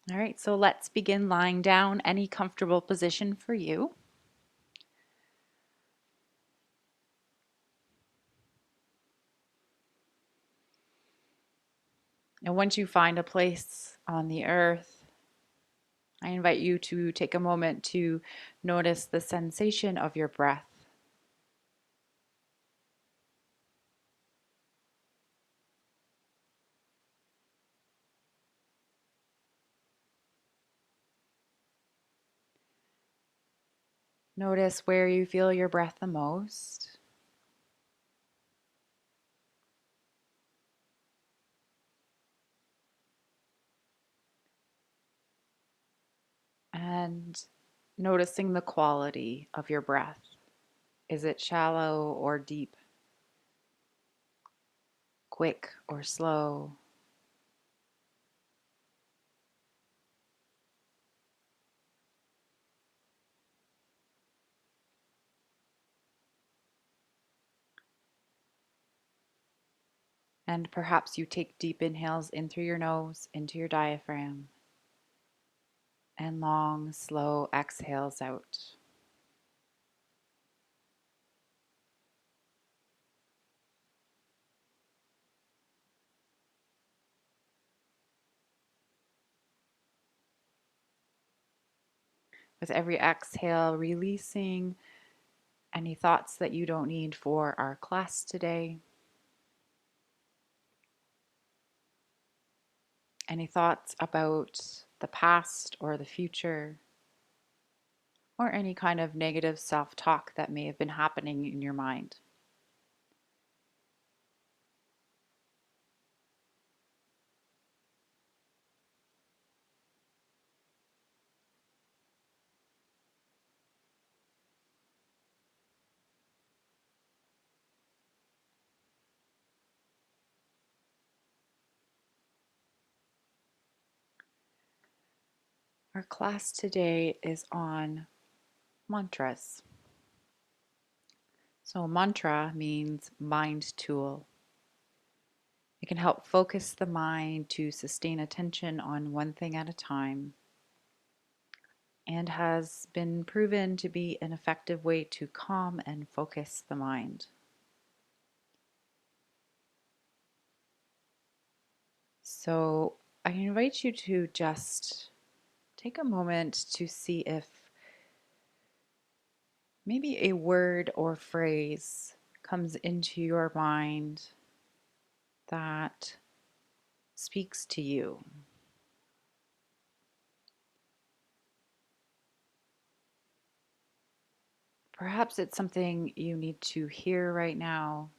All right, so let's begin lying down, any comfortable position for you. And once you find a place on the earth, I invite you to take a moment to notice the sensation of your breath. Notice where you feel your breath the most. And noticing the quality of your breath. Is it shallow or deep? Quick or slow? And perhaps you take deep inhales in through your nose, into your diaphragm, and long, slow exhales out. With every exhale, releasing any thoughts that you don't need for our class today. Any thoughts about the past or the future, or any kind of negative self talk that may have been happening in your mind. Our class today is on mantras. So, mantra means mind tool. It can help focus the mind to sustain attention on one thing at a time and has been proven to be an effective way to calm and focus the mind. So, I invite you to just take a moment to see if maybe a word or phrase comes into your mind that speaks to you. Perhaps it's something you need to hear right now,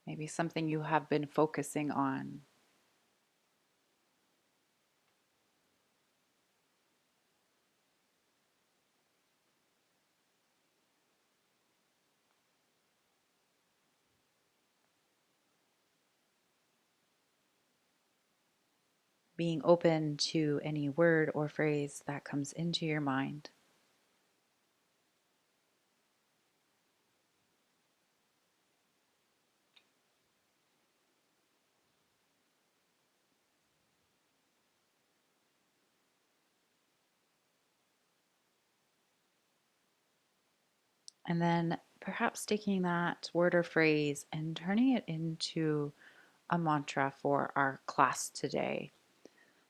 maybe something you have been focusing on. Being open to any word or phrase that comes into your mind. And then perhaps taking that word or phrase and turning it into a mantra for our class today.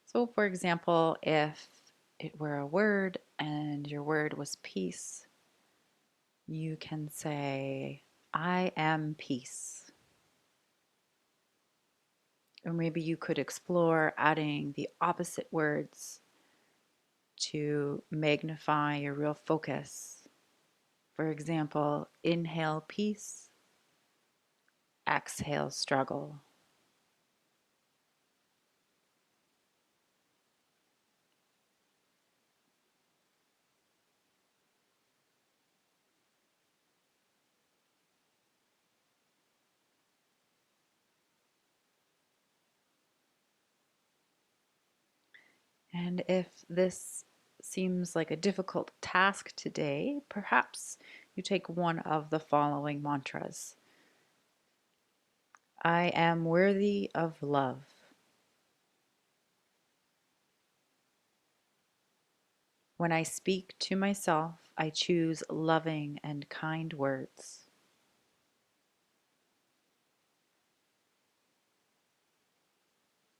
So, for example, if it were a word and your word was peace, you can say, I am peace. Or maybe you could explore adding the opposite words to magnify your real focus. For example, inhale peace, exhale struggle. And if this seems like a difficult task today, perhaps you take one of the following mantras. I am worthy of love. When I speak to myself, I choose loving and kind words.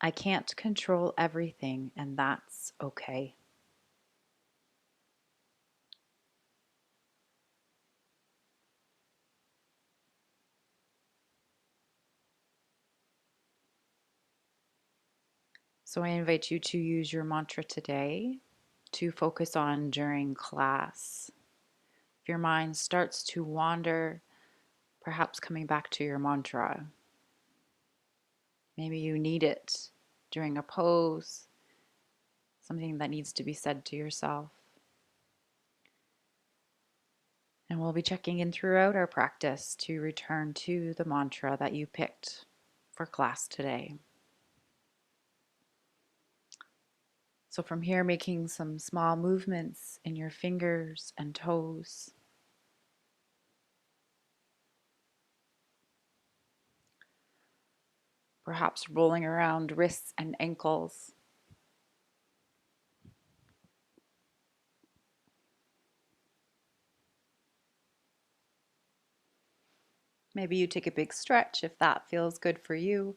I can't control everything, and that's okay. So I invite you to use your mantra today to focus on during class. If your mind starts to wander, perhaps coming back to your mantra. Maybe you need it during a pose, something that needs to be said to yourself. And we'll be checking in throughout our practice to return to the mantra that you picked for class today. So from here, making some small movements in your fingers and toes. Perhaps rolling around wrists and ankles. Maybe you take a big stretch if that feels good for you.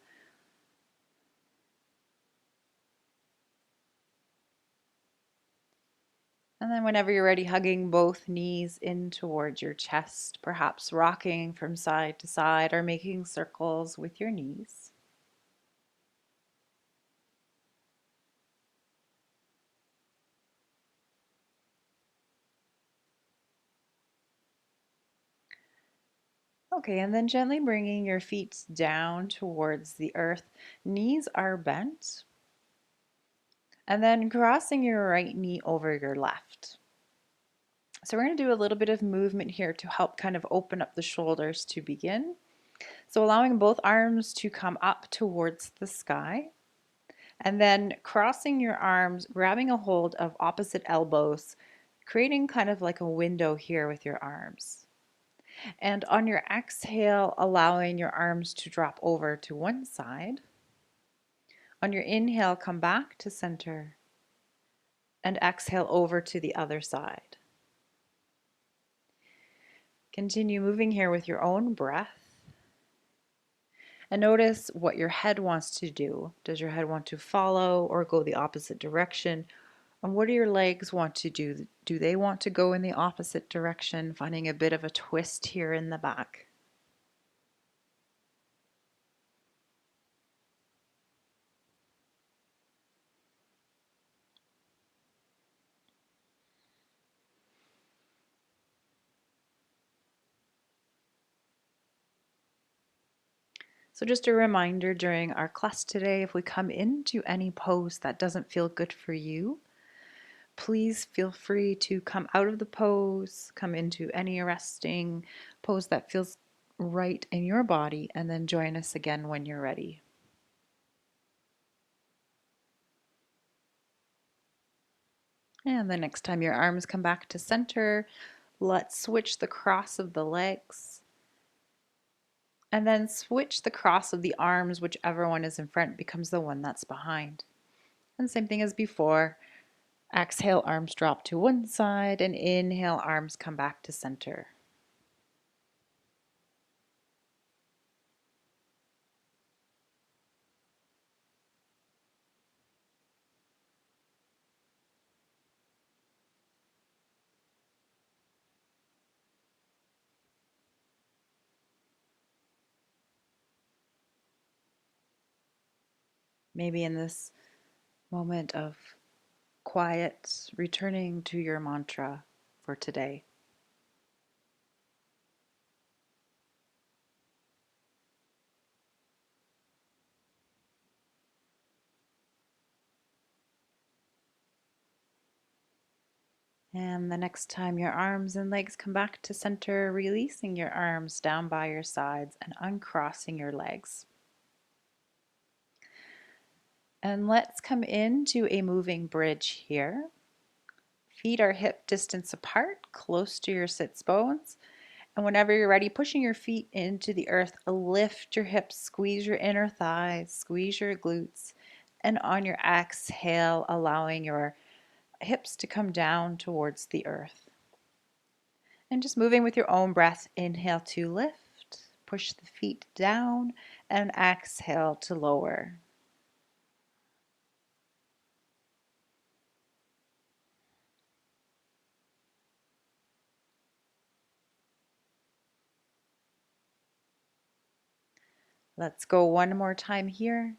And then whenever you're ready, hugging both knees in towards your chest, perhaps rocking from side to side or making circles with your knees. Okay, and then gently bringing your feet down towards the earth. Knees are bent. And then crossing your right knee over your left. So we're going to do a little bit of movement here to help kind of open up the shoulders to begin. So allowing both arms to come up towards the sky. And then crossing your arms, grabbing a hold of opposite elbows, creating kind of like a window here with your arms. And on your exhale, allowing your arms to drop over to one side. On your inhale, come back to center and exhale over to the other side. Continue moving here with your own breath. And notice what your head wants to do. Does your head want to follow or go the opposite direction? And what do your legs want to do? Do they want to go in the opposite direction? Finding a bit of a twist here in the back. So just a reminder during our class today, if we come into any pose that doesn't feel good for you, please feel free to come out of the pose, come into any resting pose that feels right in your body, and then join us again when you're ready. And the next time your arms come back to center, let's switch the cross of the legs. And then switch the cross of the arms, whichever one is in front becomes the one that's behind. And same thing as before. Exhale, arms drop to one side, and inhale, arms come back to center. Maybe in this moment of quiet, returning to your mantra for today. And the next time your arms and legs come back to center, releasing your arms down by your sides and uncrossing your legs. And let's come into a moving bridge here. Feet are hip distance apart, close to your sits bones. And whenever you're ready, pushing your feet into the earth, lift your hips, squeeze your inner thighs, squeeze your glutes. And on your exhale, allowing your hips to come down towards the earth. And just moving with your own breath, inhale to lift, push the feet down, and exhale to lower. Let's go one more time here.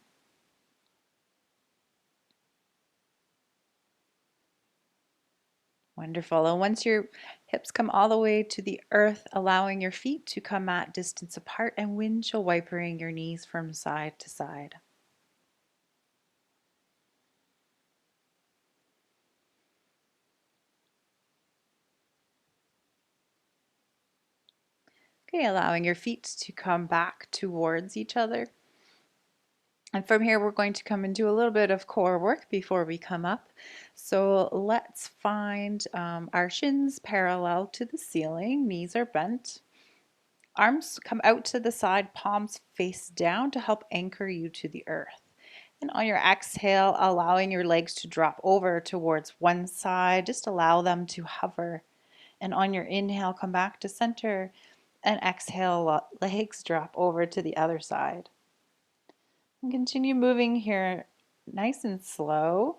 Wonderful. And once your hips come all the way to the earth, allowing your feet to come mat distance apart and windshield wipering your knees from side to side. Okay, allowing your feet to come back towards each other. And from here, we're going to come and do a little bit of core work before we come up. So let's find our shins parallel to the ceiling, knees are bent. Arms come out to the side, palms face down to help anchor you to the earth. And on your exhale, allowing your legs to drop over towards one side, just allow them to hover. And on your inhale, come back to center, and exhale, legs drop over to the other side. And continue moving here nice and slow.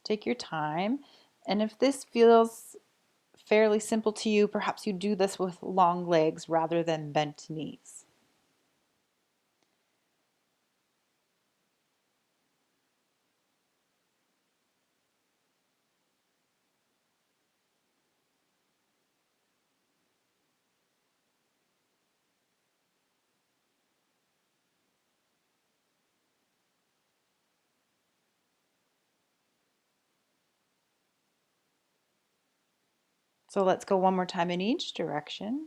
Take your time. And if this feels fairly simple to you, perhaps you do this with long legs rather than bent knees. So let's go one more time in each direction.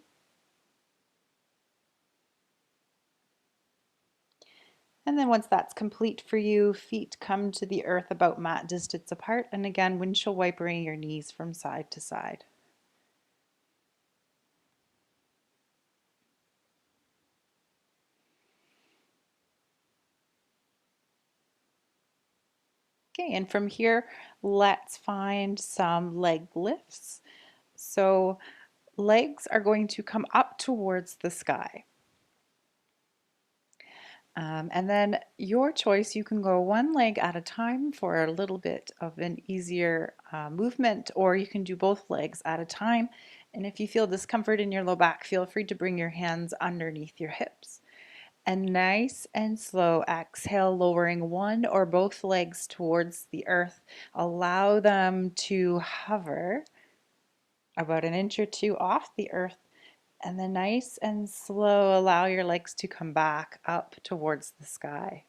And then once that's complete for you, feet come to the earth about mat distance apart. And again, windshield wipering your knees from side to side. Okay, and from here, let's find some leg lifts. So legs are going to come up towards the sky. And then your choice, you can go one leg at a time for a little bit of an easier movement, or you can do both legs at a time. And if you feel discomfort in your low back, feel free to bring your hands underneath your hips. And nice and slow, exhale, lowering one or both legs towards the earth. Allow them to hover about an inch or two off the earth. And then nice and slow, allow your legs to come back up towards the sky.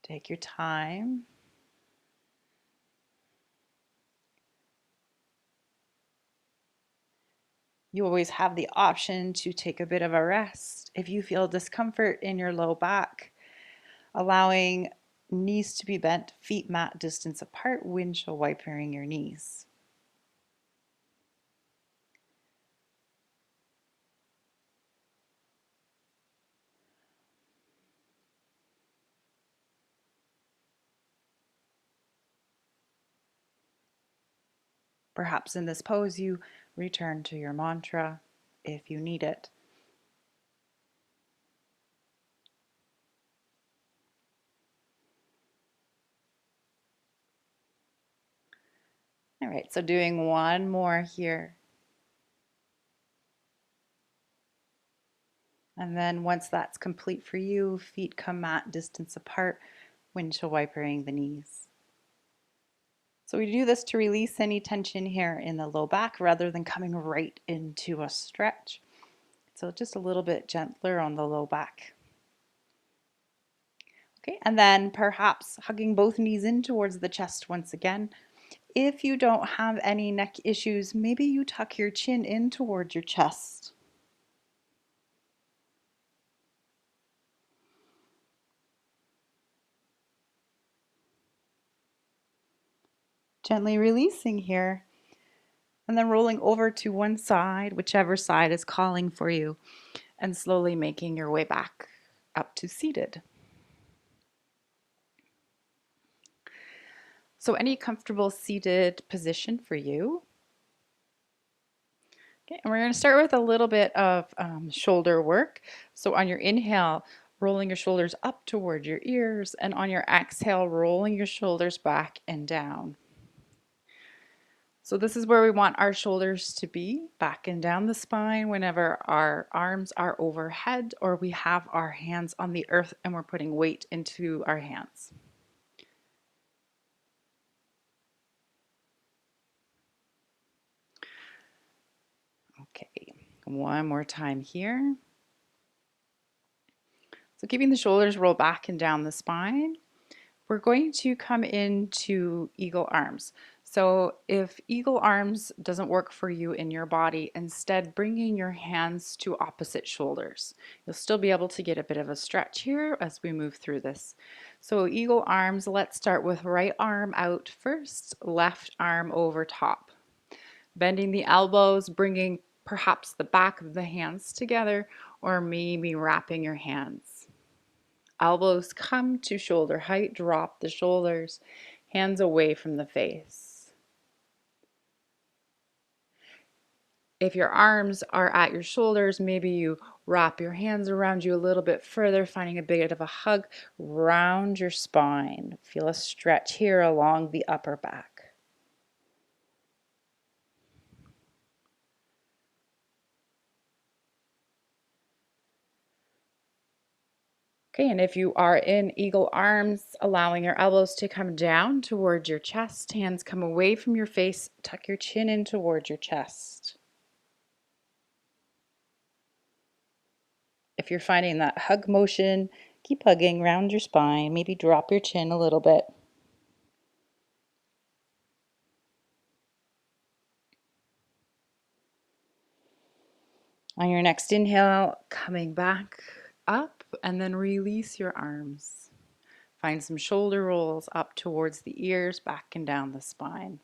Take your time. You always have the option to take a bit of a rest. If you feel discomfort in your low back, allowing knees to be bent, feet mat distance apart, windshield wipering your knees. Perhaps in this pose you return to your mantra if you need it. All right, so doing one more here. And then once that's complete for you, feet come mat distance apart, windshield wipering the knees. So we do this to release any tension here in the low back rather than coming right into a stretch. So just a little bit gentler on the low back. Okay, and then perhaps hugging both knees in towards the chest once again. If you don't have any neck issues, maybe you tuck your chin in towards your chest. Gently releasing here. And then rolling over to one side, whichever side is calling for you, and slowly making your way back up to seated. So any comfortable seated position for you. Okay, and we're going to start with a little bit of shoulder work. So on your inhale, rolling your shoulders up toward your ears, and on your exhale, rolling your shoulders back and down. So this is where we want our shoulders to be, back and down the spine whenever our arms are overhead or we have our hands on the earth and we're putting weight into our hands. Okay, one more time here. So keeping the shoulders rolled back and down the spine, we're going to come into eagle arms. So if eagle arms doesn't work for you in your body, instead bringing your hands to opposite shoulders. You'll still be able to get a bit of a stretch here as we move through this. So eagle arms, let's start with right arm out first, left arm over top. Bending the elbows, bringing perhaps the back of the hands together, or maybe wrapping your hands. Elbows come to shoulder height, drop the shoulders, hands away from the face. If your arms are at your shoulders, maybe you wrap your hands around you a little bit further, finding a bit of a hug round your spine. Feel a stretch here along the upper back. Okay, and if you are in eagle arms, allowing your elbows to come down towards your chest, hands come away from your face, tuck your chin in towards your chest. If you're finding that hug motion, keep hugging around your spine, maybe drop your chin a little bit. On your next inhale, coming back up, and then release your arms. Find some shoulder rolls up towards the ears, back and down the spine.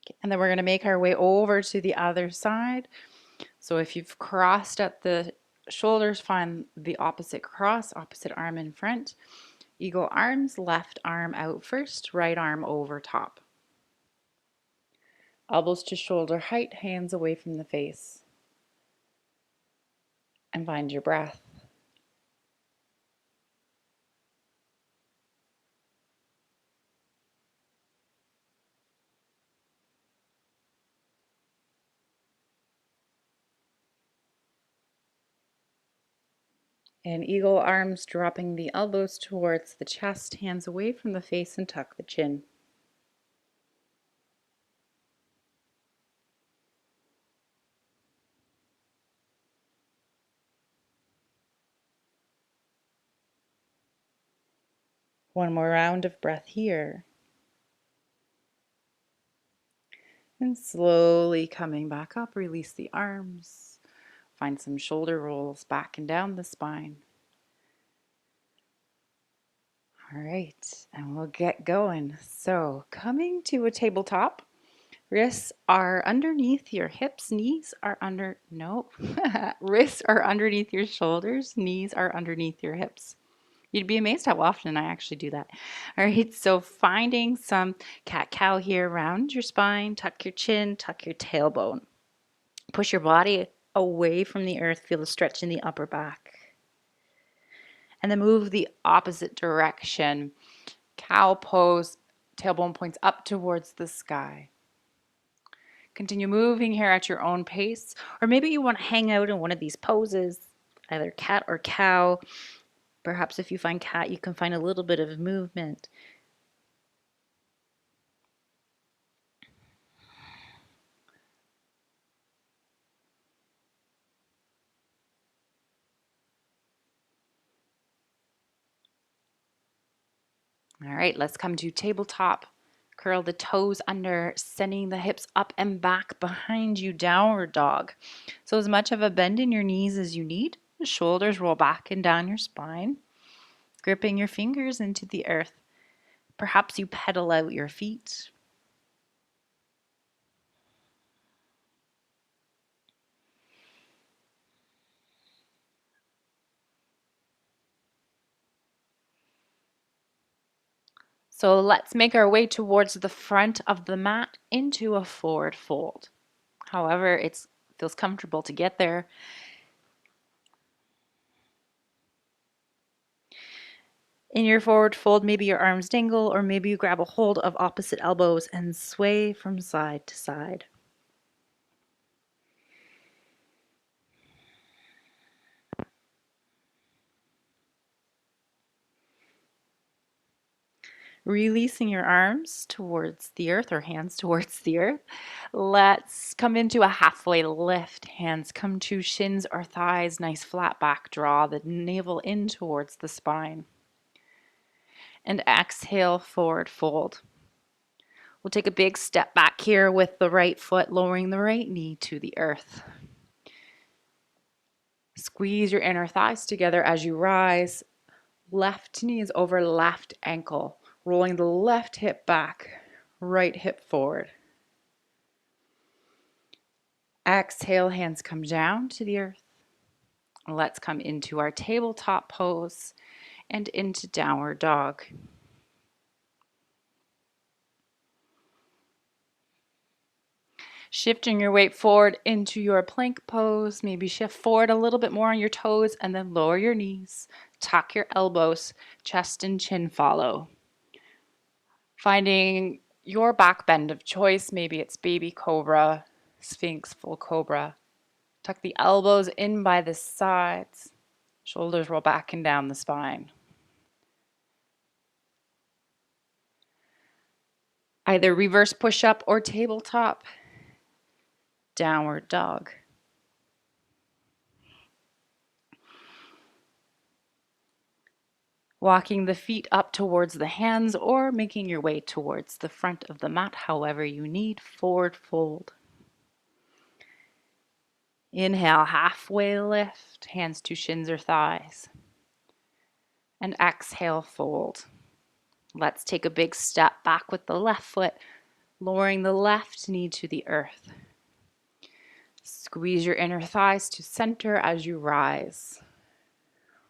Okay, and then we're going to make our way over to the other side. So if you've crossed at the shoulders, find the opposite cross, opposite arm in front. Eagle arms, left arm out first, right arm over top. Elbows to shoulder height, hands away from the face. And find your breath. And eagle arms, dropping the elbows towards the chest, hands away from the face, and tuck the chin. One more round of breath here. And slowly coming back up, release the arms. Find some shoulder rolls back and down the spine. All right, and we'll get going. So coming to a tabletop, wrists are underneath your hips, knees are under, no, wrists are underneath your shoulders, knees are underneath your hips. You'd be amazed how often I actually do that. All right, so finding some cat-cow here around your spine, tuck your chin, tuck your tailbone. Push your body away from the earth, feel a stretch in the upper back. And then move the opposite direction. Cow pose, tailbone points up towards the sky. Continue moving here at your own pace, or maybe you want to hang out in one of these poses, either cat or cow. Perhaps if you find cat, you can find a little bit of movement. All right, let's come to tabletop. Curl the toes under, sending the hips up and back behind you, downward dog. So as much of a bend in your knees as you need. The shoulders roll back and down your spine, gripping your fingers into the earth. Perhaps you pedal out your feet. So let's make our way towards the front of the mat into a forward fold. However, it feels comfortable to get there. In your forward fold, maybe your arms dangle, or maybe you grab a hold of opposite elbows and sway from side to side. Releasing your arms towards the earth or hands towards the earth. Let's come into a halfway lift. Hands come to shins or thighs. Nice flat back. Draw the navel in towards the spine. And exhale, forward fold. We'll take a big step back here with the right foot, lowering the right knee to the earth. Squeeze your inner thighs together as you rise. Left knee is over left ankle, rolling the left hip back, right hip forward. Exhale, hands come down to the earth. Let's come into our tabletop pose and into downward dog. Shifting your weight forward into your plank pose. Maybe shift forward a little bit more on your toes and then lower your knees. Tuck your elbows, chest and chin follow. Finding your back bend of choice. Maybe it's baby cobra, sphinx, full cobra. Tuck the elbows in by the sides. Shoulders roll back and down the spine. Either reverse push-up or tabletop. Downward dog. Walking the feet up towards the hands or making your way towards the front of the mat, however you need. Forward fold. Inhale, halfway lift, hands to shins or thighs. And exhale, fold. Let's take a big step back with the left foot, lowering the left knee to the earth. Squeeze your inner thighs to center as you rise.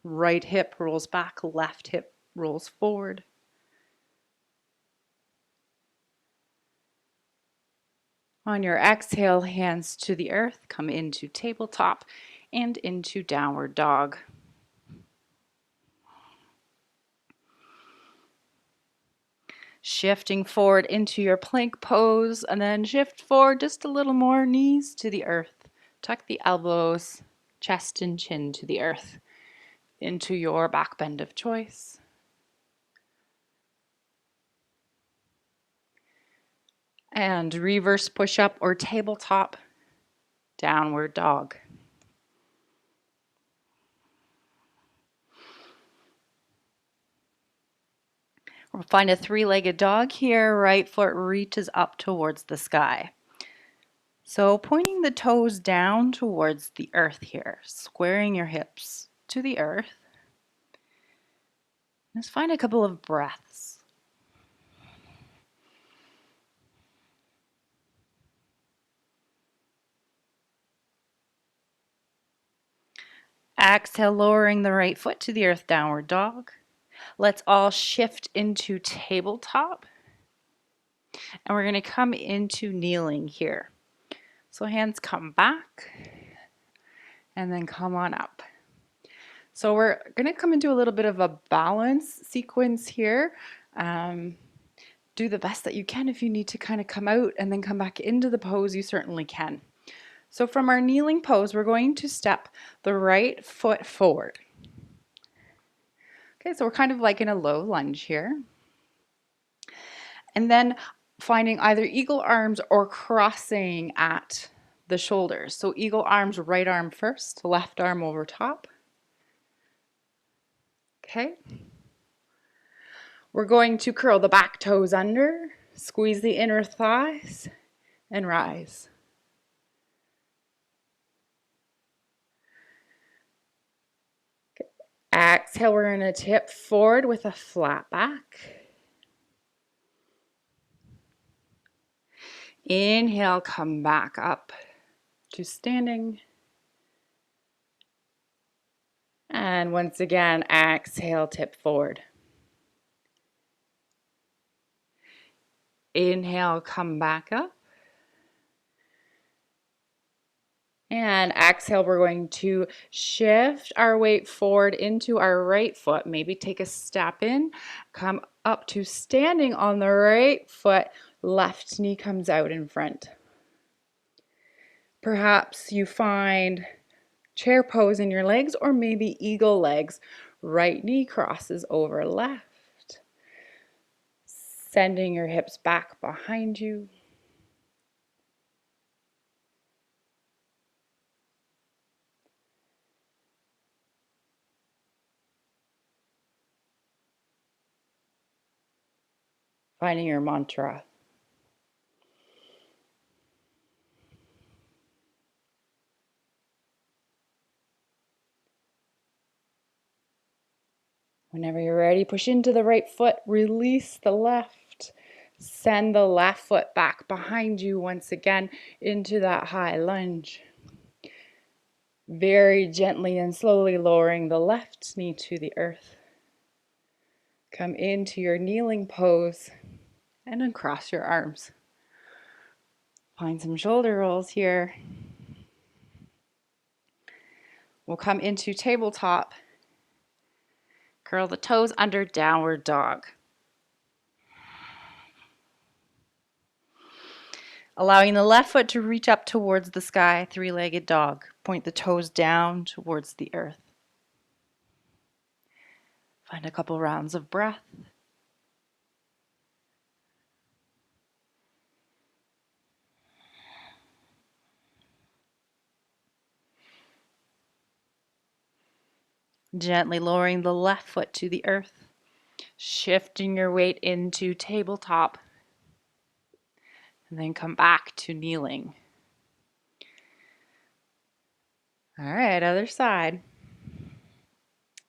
Right hip rolls back, left hip rolls forward. On your exhale, hands to the earth, come into tabletop and into downward dog. Shifting forward into your plank pose and then shift forward just a little more, knees to the earth. Tuck the elbows, chest and chin to the earth into your back bend of choice. And reverse push-up or tabletop, downward dog. We'll find a three-legged dog here. Right foot reaches up towards the sky. So pointing the toes down towards the earth here, squaring your hips to the earth. Let's find a couple of breaths. Exhale, lowering the right foot to the earth, downward dog. Let's all shift into tabletop. And we're going to come into kneeling here. So hands come back and then come on up. So we're going to come into a little bit of a balance sequence here. Do the best that you can. If you need to kind of come out and then come back into the pose, you certainly can. So from our kneeling pose, we're going to step the right foot forward. Okay, so we're kind of like in a low lunge here. And then finding either eagle arms or crossing at the shoulders. So eagle arms, right arm first, left arm over top. Okay. We're going to curl the back toes under, squeeze the inner thighs, and rise. Okay. Exhale, we're going to tip forward with a flat back. Inhale, come back up to standing. And once again, exhale, tip forward. Inhale, come back up. And exhale, we're going to shift our weight forward into our right foot. Maybe take a step in, come up to standing on the right foot. Left knee comes out in front. Perhaps you find chair pose in your legs, or maybe eagle legs. Right knee crosses over left. Sending your hips back behind you. Finding your mantra. Whenever you're ready, push into the right foot, release the left. Send the left foot back behind you once again into that high lunge. Very gently and slowly lowering the left knee to the earth. Come into your kneeling pose and uncross your arms. Find some shoulder rolls here. We'll come into tabletop. Curl the toes under downward dog. Allowing the left foot to reach up towards the sky, three-legged dog. Point the toes down towards the earth. Find a couple rounds of breath. Gently lowering the left foot to the earth. Shifting your weight into tabletop. And then come back to kneeling. All right, other side.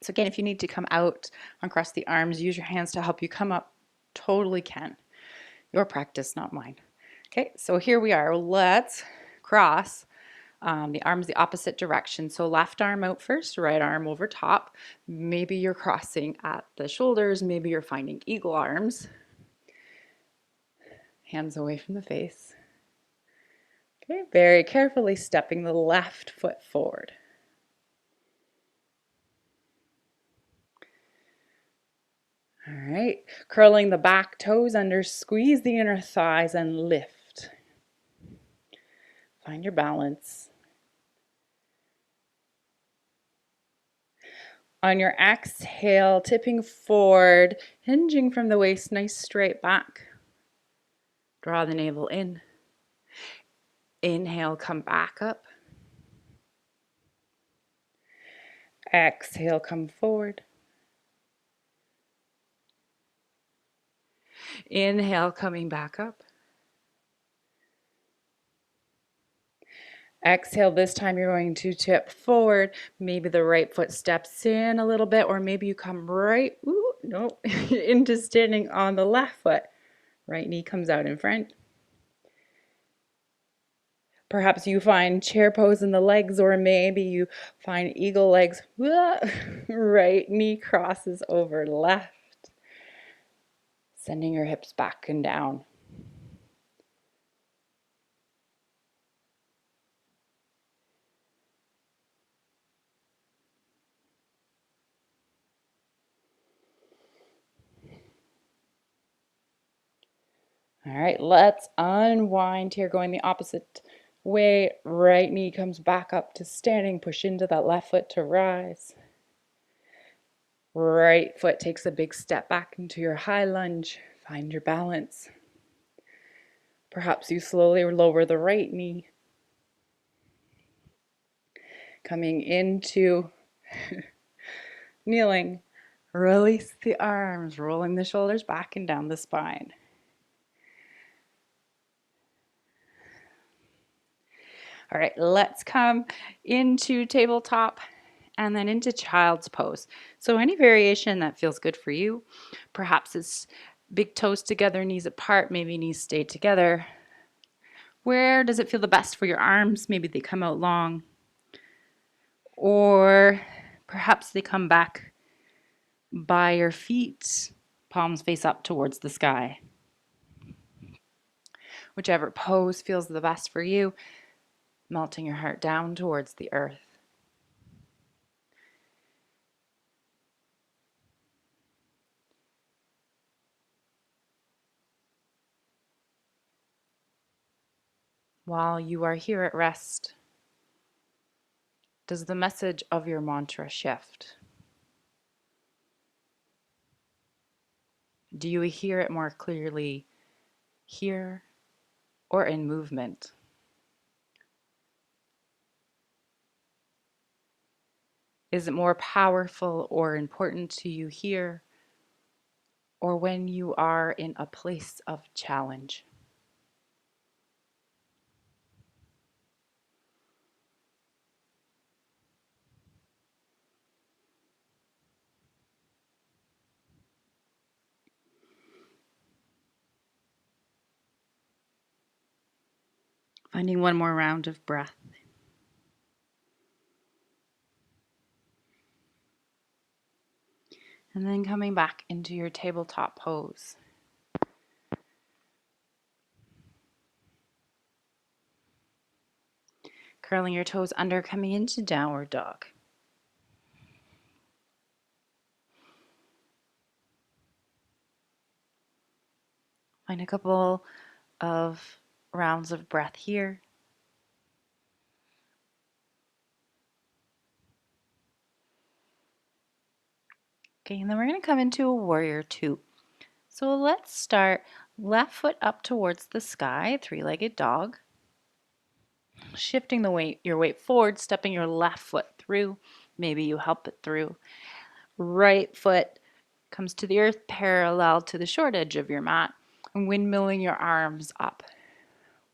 So again, if you need to come out, uncross the arms, use your hands to help you come up. Totally can. Your practice, not mine. Okay, so here we are. Let's cross the arms the opposite direction. So left arm out first, right arm over top. Maybe you're crossing at the shoulders. Maybe you're finding eagle arms. Hands away from the face. Okay, very carefully stepping the left foot forward. All right, curling the back toes under, squeeze the inner thighs and lift. Find your balance. On your exhale, tipping forward, hinging from the waist, nice straight back. Draw the navel in. Inhale, come back up. Exhale, come forward. Inhale, coming back up. Exhale, this time you're going to tip forward. Maybe the right foot steps in a little bit, or maybe you come right, into standing on the left foot. Right knee comes out in front. Perhaps you find chair pose in the legs, or maybe you find eagle legs. Right knee crosses over left. Sending your hips back and down. All right, let's unwind here, going the opposite way. Right knee comes back up to standing. Push into that left foot to rise. Right foot takes a big step back into your high lunge. Find your balance. Perhaps you slowly lower the right knee. Coming into kneeling. Release the arms, rolling the shoulders back and down the spine. All right, let's come into tabletop and then into child's pose. So any variation that feels good for you. Perhaps it's big toes together, knees apart, maybe knees stay together. Where does it feel the best for your arms? Maybe they come out long. Or perhaps they come back by your feet, palms face up towards the sky. whichever pose feels the best for you, melting your heart down towards the earth. While you are here at rest, does the message of your mantra shift? Do you hear it more clearly here or in movement? Is it more powerful or important to you here or when you are in a place of challenge? Finding one more round of breath. And then coming back into your tabletop pose. Curling your toes under, coming into downward dog. Find a couple of rounds of breath here. Okay, and then we're going to come into a warrior two. So let's start left foot up towards the sky, three-legged dog. Shifting your weight forward, stepping your left foot through. Maybe you help it through. Right foot comes to the earth parallel to the short edge of your mat. And windmilling your arms up.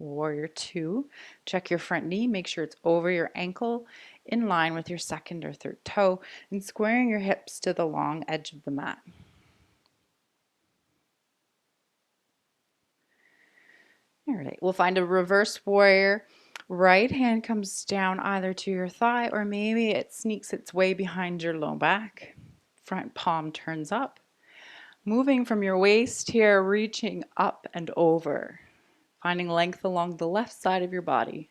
Warrior two. Check your front knee. Make sure it's over your ankle, in line with your second or third toe, and squaring your hips to the long edge of the mat. All right, we'll find a reverse warrior. Right hand comes down either to your thigh or maybe it sneaks its way behind your low back. Front palm turns up. Moving from your waist here, reaching up and over. Finding length along the left side of your body.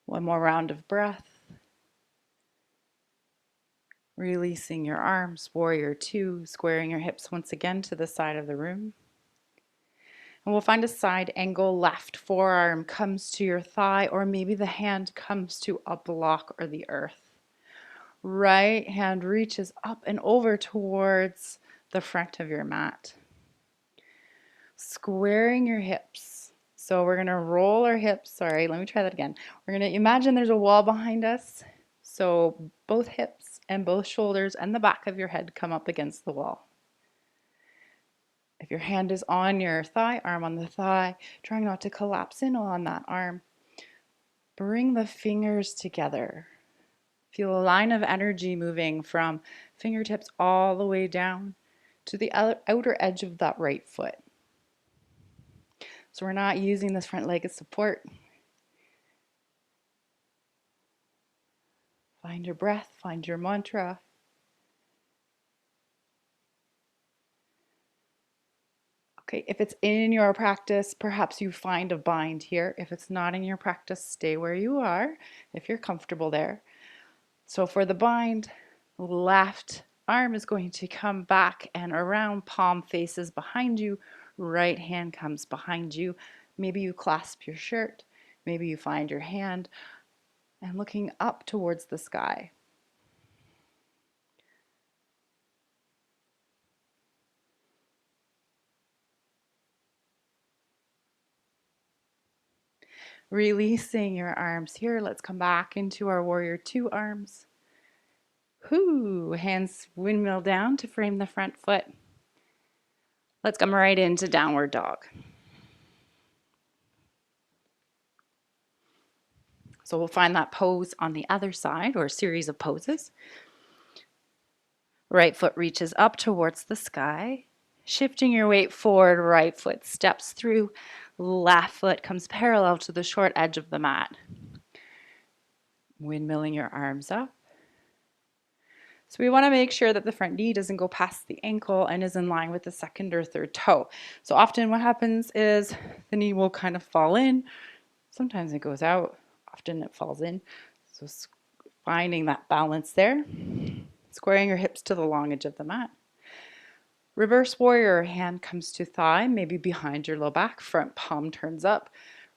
One more round of breath. Releasing your arms, warrior two, squaring your hips once again to the side of the room. And we'll find a side angle. Left forearm comes to your thigh, or maybe the hand comes to a block or the earth. Right hand reaches up and over towards the front of your mat. Squaring your hips. So we're going to roll our hips. Sorry, let me try that again. We're going to imagine there's a wall behind us. So both hips and both shoulders and the back of your head come up against the wall. If your hand is on your thigh, arm on the thigh, trying not to collapse in on that arm. Bring the fingers together. Feel a line of energy moving from fingertips all the way down to the outer edge of that right foot. So we're not using this front leg as support. Find your breath, find your mantra. Okay, if it's in your practice, perhaps you find a bind here. If it's not in your practice, stay where you are if you're comfortable there. So for the bind, left arm is going to come back and around, palm faces behind you, right hand comes behind you. Maybe you clasp your shirt, maybe you find your hand and looking up towards the sky. Releasing your arms here. Let's come back into our warrior two arms. Hands windmill down to frame the front foot. Let's come right into downward dog. So we'll find that pose on the other side, or a series of poses. Right foot reaches up towards the sky. Shifting your weight forward, right foot steps through. Left foot comes parallel to the short edge of the mat. Windmilling your arms up. So we want to make sure that the front knee doesn't go past the ankle and is in line with the second or third toe. So often what happens is the knee will kind of fall in. Sometimes it goes out, often it falls in. So finding that balance there. Squaring your hips to the long edge of the mat. Reverse warrior, hand comes to thigh, maybe behind your low back, front palm turns up.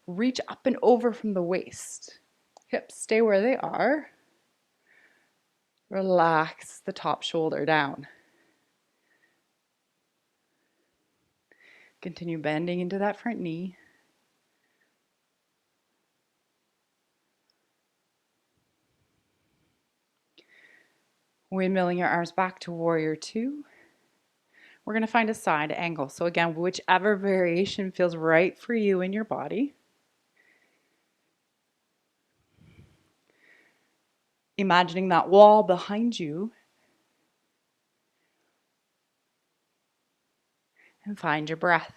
Reach up and over from the waist. Hips stay where they are. Relax the top shoulder down. Continue bending into that front knee. Windmilling your arms back to warrior two. We're going to find a side angle. So again, whichever variation feels right for you in your body. Imagining that wall behind you. And find your breath.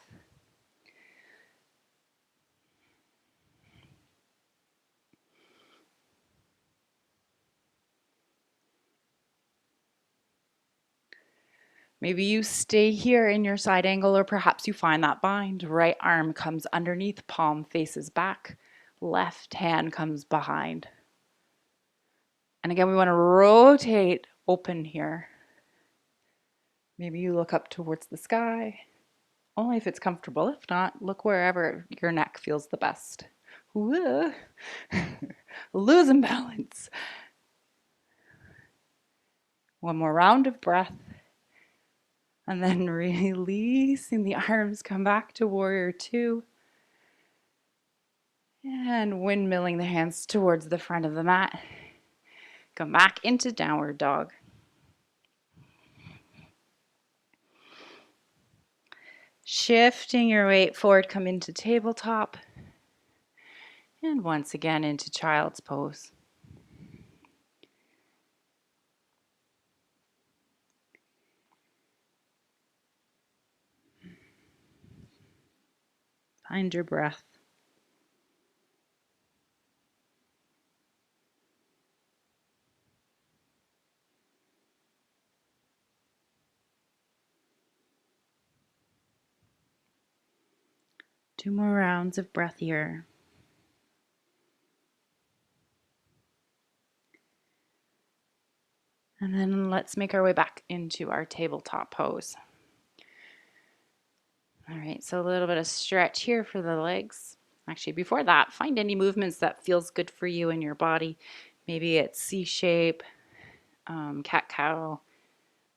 Maybe you stay here in your side angle, or perhaps you find that bind. Right arm comes underneath, palm faces back. Left hand comes behind. And again, we want to rotate open here. Maybe you look up towards the sky, only if it's comfortable. If not, look wherever your neck feels the best. Losing balance. One more round of breath. And then releasing the arms, come back to warrior two. And windmilling the hands towards the front of the mat. Come back into downward dog. Shifting your weight forward, come into tabletop. And once again into child's pose. Find your breath. Two more rounds of breath here. And then let's make our way back into our tabletop pose. All right, so a little bit of stretch here for the legs. Actually, before that, find any movements that feels good for you in your body. Maybe it's C shape, cat-cow,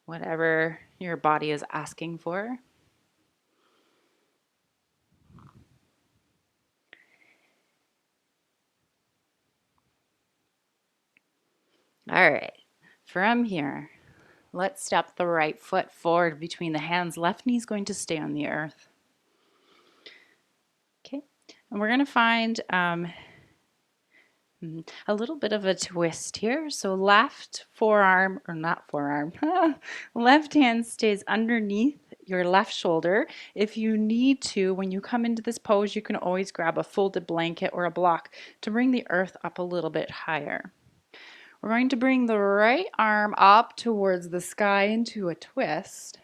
whatever your body is asking for. All right, from here, let's step the right foot forward between the hands. Left knee is going to stay on the earth. Okay, and we're going to find a little bit of a twist here. So left forearm, or not forearm, left hand stays underneath your left shoulder. If you need to, when you come into this pose, you can always grab a folded blanket or a block to bring the earth up a little bit higher. We're going to bring the right arm up towards the sky into a twist.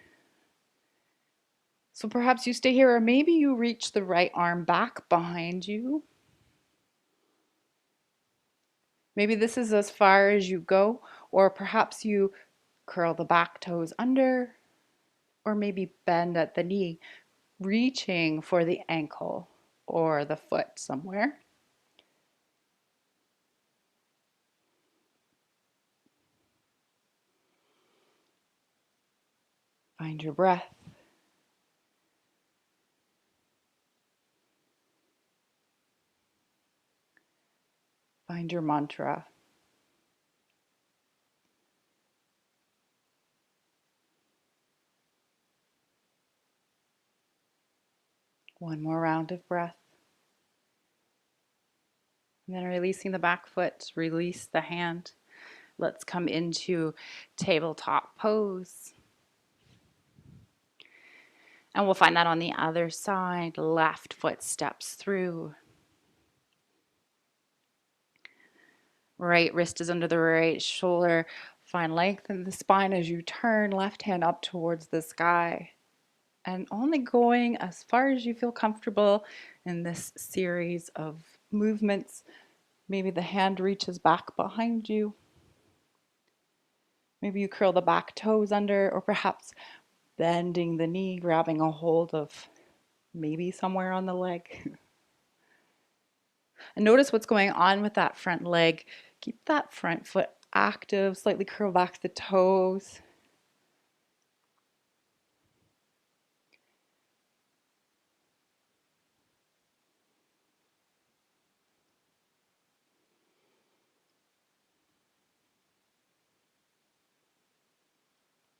So perhaps you stay here, or maybe you reach the right arm back behind you. Maybe this is as far as you go, or perhaps you curl the back toes under, or maybe bend at the knee, reaching for the ankle or the foot somewhere. Find your breath. Find your mantra. One more round of breath. And then releasing the back foot, release the hand. Let's come into tabletop pose. And we'll find that on the other side. Left foot steps through. Right wrist is under the right shoulder. Find length in the spine as you turn, left hand up towards the sky. And only going as far as you feel comfortable in this series of movements. Maybe the hand reaches back behind you. Maybe you curl the back toes under, or perhaps bending the knee, grabbing a hold of maybe somewhere on the leg. And notice what's going on with that front leg. Keep that front foot active, slightly curl back the toes.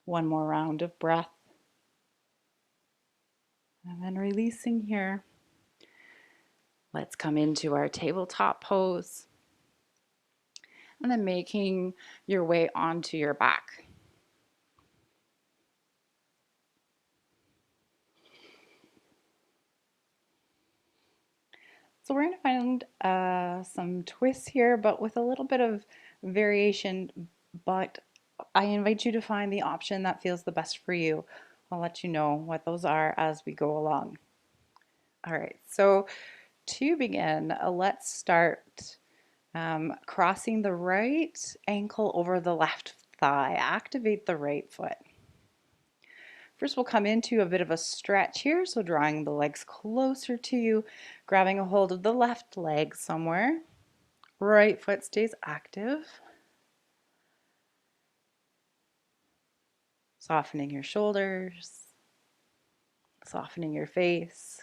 One more round of breath. And then releasing here. Let's come into our tabletop pose. And then making your way onto your back. So we're going to find some twists here, but with a little bit of variation. But I invite you to find the option that feels the best for you. I'll let you know what those are as we go along. All right, so to begin, let's start crossing the right ankle over the left thigh. Activate the right foot. First, we'll come into a bit of a stretch here, so drawing the legs closer to you, grabbing a hold of the left leg somewhere. Right foot stays active. Softening your shoulders, softening your face.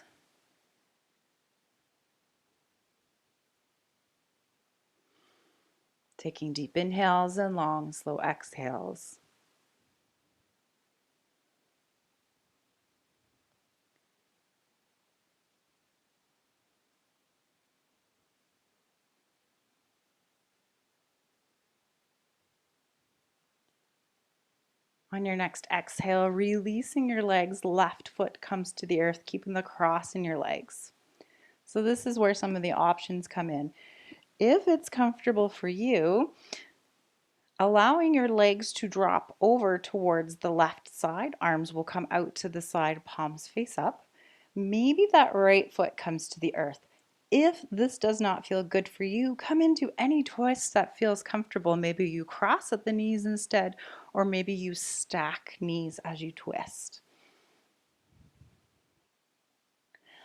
Taking deep inhales and long, slow exhales. On your next exhale, releasing your legs, left foot comes to the earth, keeping the cross in your legs. So this is where some of the options come in. If it's comfortable for you, allowing your legs to drop over towards the left side, arms will come out to the side, palms face up. Maybe that right foot comes to the earth. If this does not feel good for you, come into any twist that feels comfortable. Maybe you cross at the knees instead, or maybe you stack knees as you twist.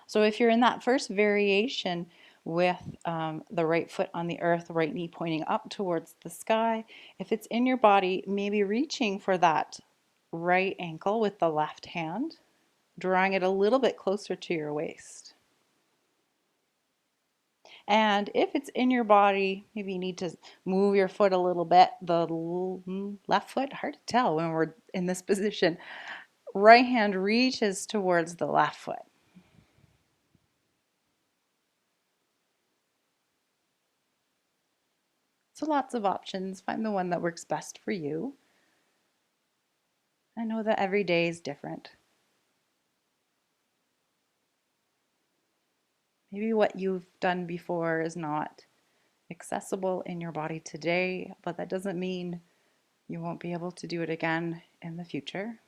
So if you're in that first variation with the right foot on the earth, right knee pointing up towards the sky, if it's in your body, maybe reaching for that right ankle with the left hand, drawing it a little bit closer to your waist. And if it's in your body, maybe you need to move your foot a little bit. The left foot, hard to tell when we're in this position. Right hand reaches towards the left foot. So lots of options. Find the one that works best for you. I know that every day is different. Maybe what you've done before is not accessible in your body today, but that doesn't mean you won't be able to do it again in the future.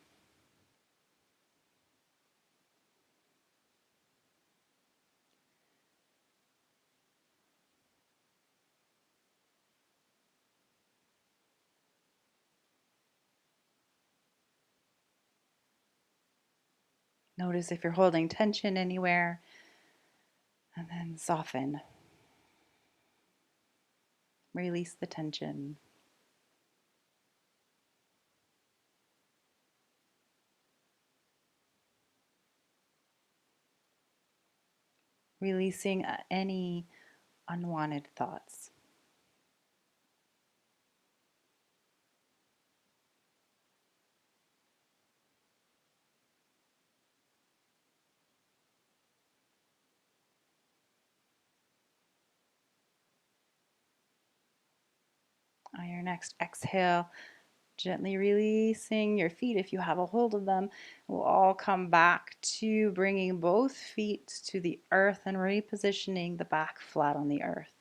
Notice if you're holding tension anywhere, and then soften. Release the tension. Releasing any unwanted thoughts. On your next exhale, gently releasing your feet if you have a hold of them. We'll all come back to bringing both feet to the earth and repositioning the back flat on the earth.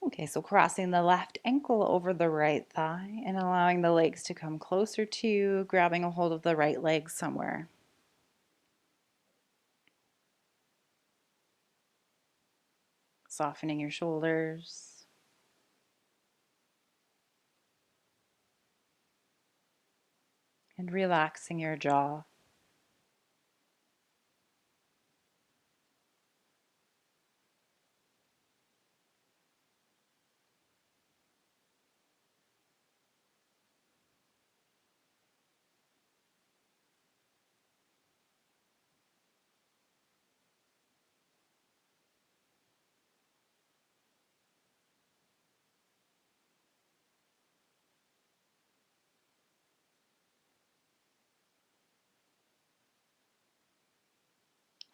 Okay, so crossing the left ankle over the right thigh and allowing the legs to come closer to you, grabbing a hold of the right leg somewhere. Softening your shoulders. And relaxing your jaw.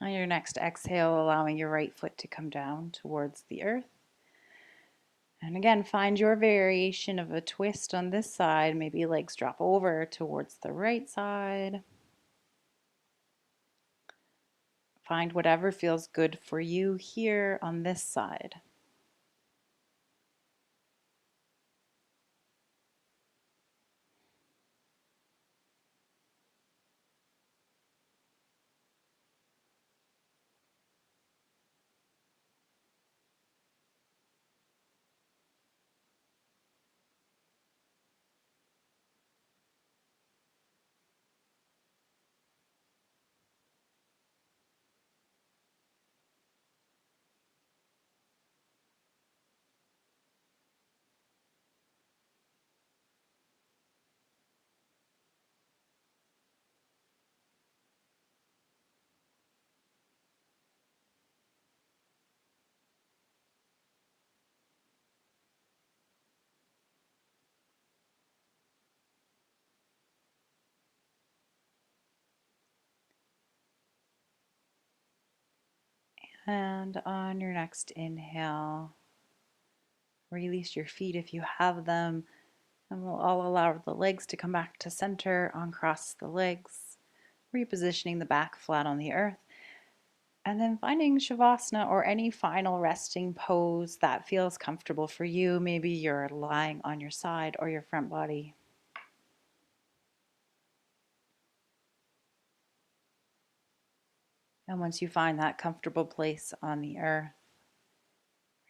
On your next exhale, allowing your right foot to come down towards the earth. And again, find your variation of a twist on this side. Maybe legs drop over towards the right side. Find whatever feels good for you here on this side. And on your next inhale, release your feet if you have them. And we'll all allow the legs to come back to center, uncross the legs, repositioning the back flat on the earth. And then finding Shavasana or any final resting pose that feels comfortable for you. Maybe you're lying on your side or your front body. And once you find that comfortable place on the earth,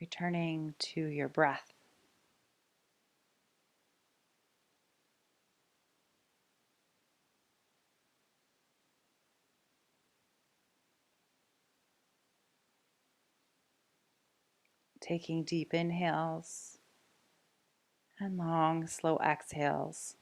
returning to your breath. Taking deep inhales and long, slow exhales.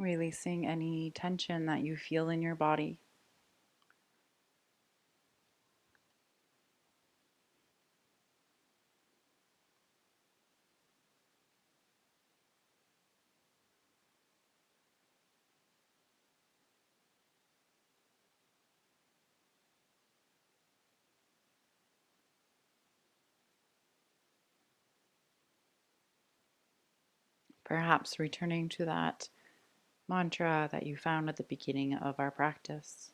Releasing any tension that you feel in your body. Perhaps returning to that mantra that you found at the beginning of our practice.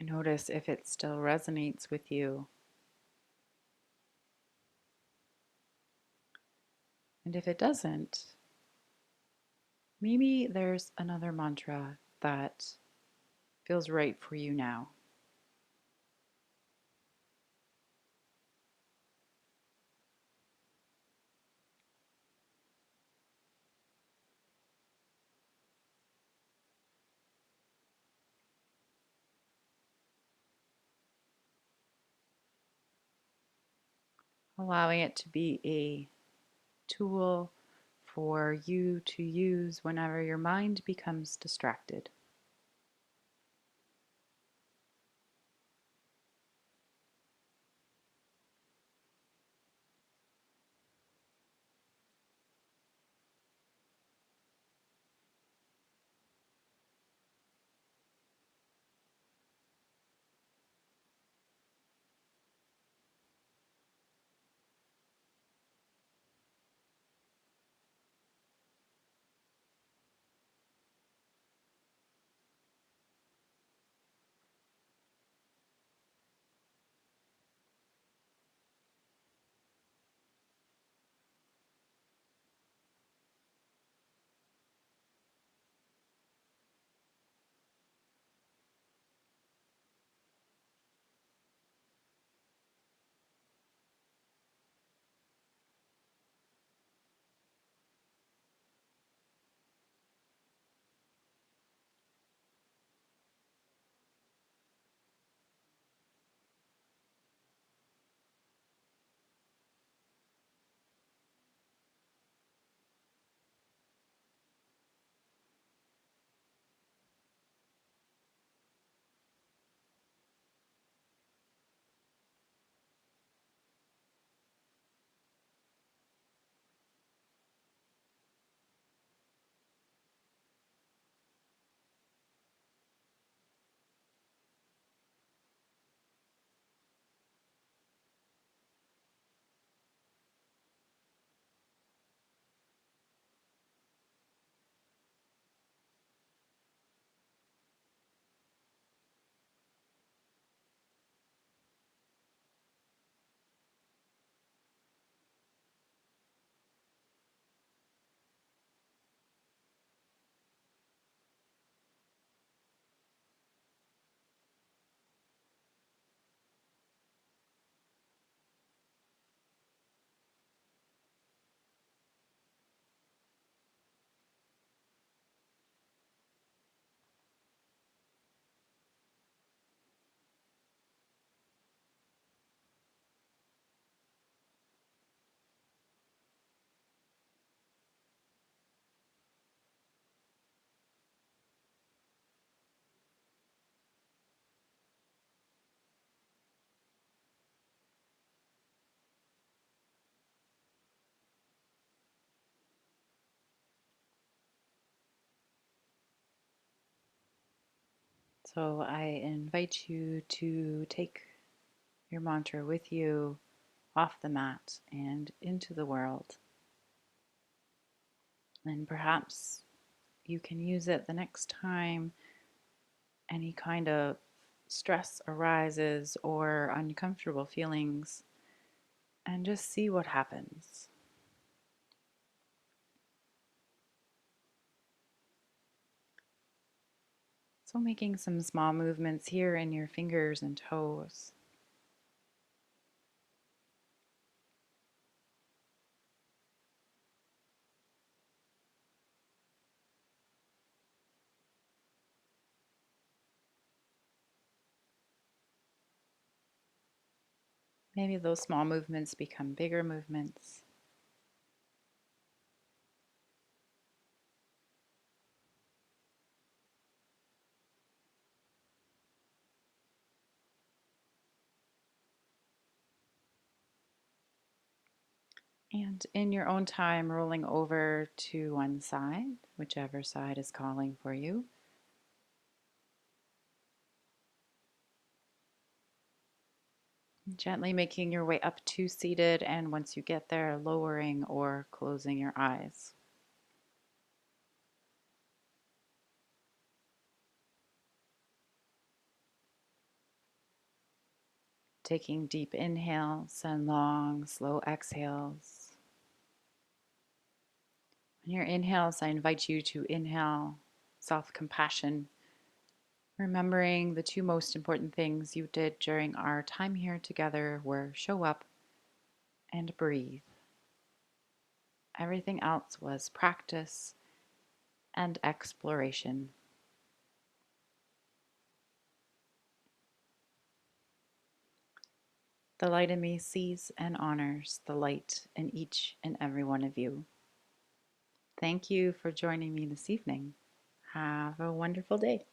Notice if it still resonates with you. And if it doesn't, maybe there's another mantra that feels right for you now. allowing it to be a tool for you to use whenever your mind becomes distracted. So I invite you to take your mantra with you off the mat and into the world. And perhaps you can use it the next time any kind of stress arises or uncomfortable feelings, and just see what happens. So, making some small movements here in your fingers and toes. Maybe those small movements become bigger movements. And in your own time, rolling over to one side, whichever side is calling for you. Gently making your way up to seated, and once you get there, lowering or closing your eyes. Taking deep inhales and long, slow exhales. On your inhales, I invite you to inhale self-compassion, remembering the two most important things you did during our time here together were show up and breathe. Everything else was practice and exploration. The light in me sees and honors the light in each and every one of you. Thank you for joining me this evening. Have a wonderful day.